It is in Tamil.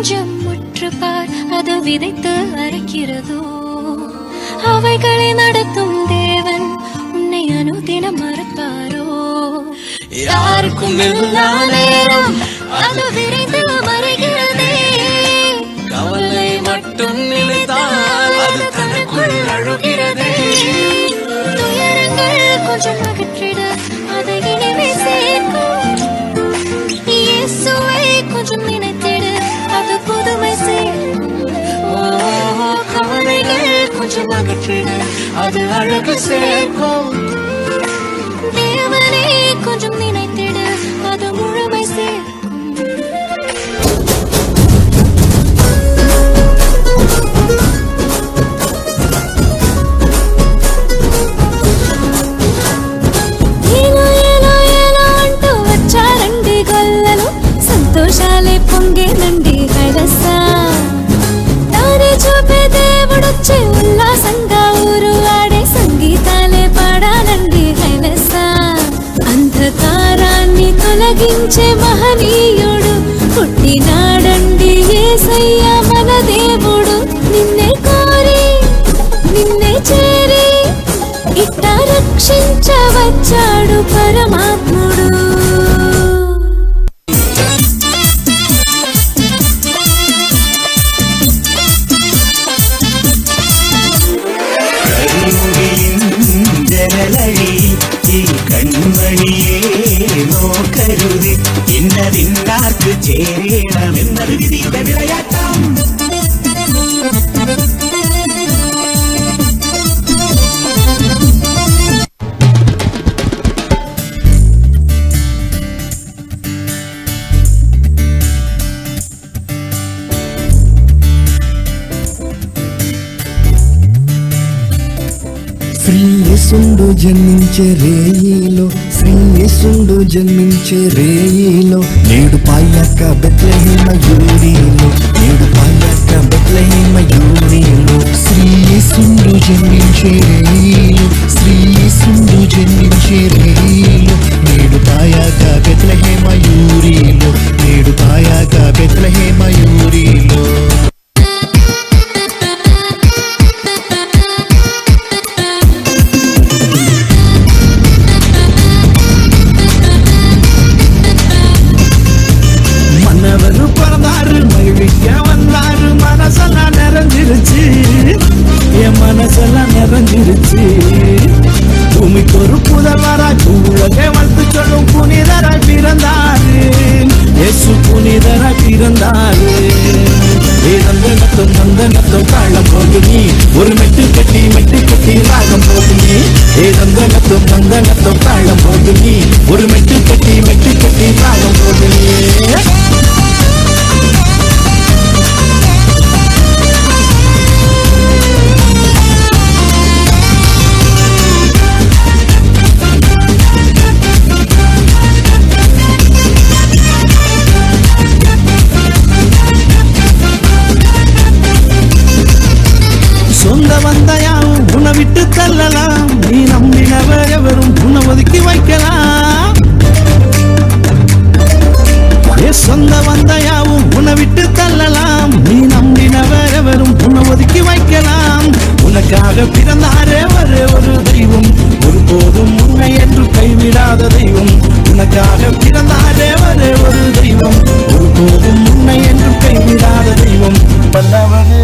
கொஞ்சம் முற்றுப்பார், அது விதைத்து அரைக்கிறதோ. அவைகளை நடத்தும் தேவன் உன்னை அனுதினம் மறப்பாரோ? யாருக்கும் எல்லா நேரம் அது விரைந்து மறைகிறதே. கவலை மட்டும் நினைத்தால் அது தனக்குள் அழுகிறதே. துயரங்கள் கொஞ்சம் அகற்றிட அதை இனிமே சேர்க்கும். இயேசுவை கொஞ்சம் நினைத்திடு, அது புதுமை சேர்க்கும். கவலைகள் கொஞ்சம் அகற்றிட அது அழகு சேர்க்கும். தேவனை கொஞ்சம் நினைத்திடு, அது முழுமை சேர்க்கும். సంతోషాలే పొంగేనండి హైలసా. తారే చూపే దేవుడొచ్చే ఉల్లాసంగా ఊరు ఆడే సంగీతాలే పాడాలండి హైలసా. అంధకారాన్ని తొలగించే మహనీయుడు పుట్టినాడండి యేసయ్య మన దేవుడు. నిన్నే కోరి నిన్నే చేరి ఇట్ట రక్షించవచ్చాడు పరమాత్ముడు. കൺമണിയേ നോക്കരുത്, ഇന്നതിന്നാർക്ക് ചേരണമെന്നത് വിധിയുടെ വിളയാട്ടം. శ్రీయేసుండు జన్మించే రేయిలో, శ్రీయేసుండు జన్మించే రేయిలో, నేడు పాయక బెత్లెహేమ యూరిలో, నేడు పాయక బెత్లెహేమ యూరిలో. శ్రీయేసుండు జన్మించే రేయిలో, శ్రీయేసుండు జన్మించే రేయిలో, నేడు పాయక బెత్లెహేమ యూరిలో, నేడు పాయక బెత్లెహేమ యూరిలో. மனசெல்லாம் நிறைஞ்சிருச்சு. பூமிக்கு ஒரு புதல்வராய் உலகை வாழ்த்து சொல்லும் புனிதராய் பிறந்தாரு. இயேசு புனிதராய் பிறந்தாரு. நந்தனத்தும் நந்தனத்தும் தாளம் போது நீ ஒரு மெட்டு கட்டி ராகம் போது நீ. நந்தனத்தும் நந்தனத்தும் தாளம் போது நீ ஒரு மெட்டு கட்டி ராகம் போது நீ. சொந்த வந்தையாவும் உன்னை விட்டு தள்ளலாம், நீ நம்பினவர் எவரும் உன்னை ஒதுக்கி வைக்கலாம். சொந்த வந்தையாவும் உன்னை விட்டு தள்ளலாம், நீ நம்பினவர் எவரும் உன்னை ஒதுக்கி வைக்கலாம். உனக்காக பிறந்தாரே ஒரே ஒரு தெய்வம், ஒருபோதும் உன்னை என்று கைவிடாத தெய்வம். உனக்காக பிறந்தாரே ஒரே ஒரு தெய்வம், ஒருபோதும் உன்னை என்று கைவிடாத தெய்வம். வல்லவரே